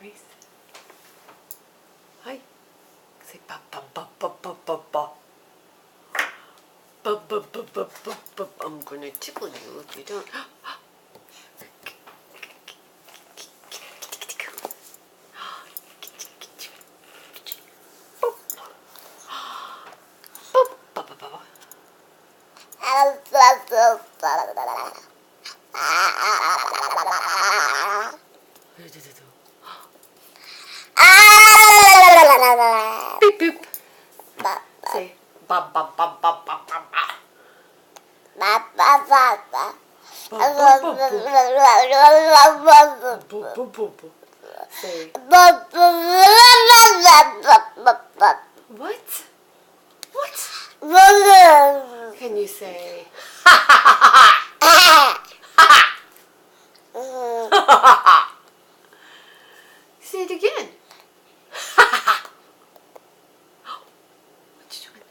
Reese. Hi. Say ba ba ba ba ba ba ba. Ba ba ba ba ba ba. I'm gonna tickle you if you don't. Beep beep. Say ba ba ba ba ba ba ba. Say what? What? Can you say say it again. What you doing?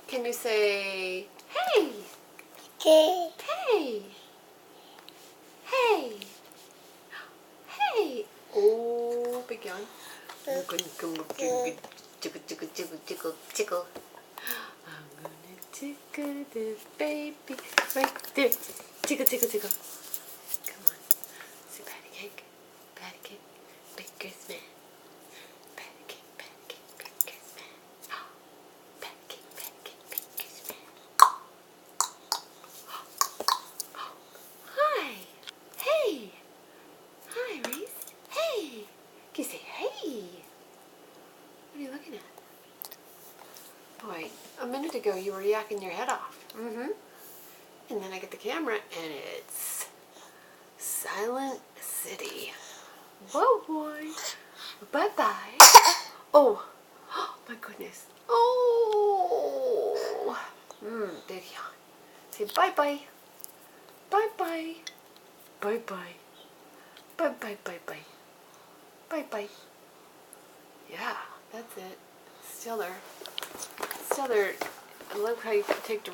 Can you say hey? Hey. Hey. Hey. Oh, big yawn. Tickle, tickle. I'm gonna tickle this baby right there. Tickle, tickle, tickle. Come on. Say patty cake. Patty cake. Baker's man. Patty cake, baker's man. Patty cake, baker's man. Hi. Hey. Hi, Reese. Hey. Can you say hey? What are you looking at? Boy, a minute ago you were yakking your head off. Mm-hmm. And then I get the camera and it's Silent City. Whoa, boy. Bye-bye. Oh. My goodness. Oh. Big yawn. Say bye-bye. Bye-bye. Bye-bye. Bye-bye, bye-bye. Bye-bye. Yeah, that's it. Still there. I love how you take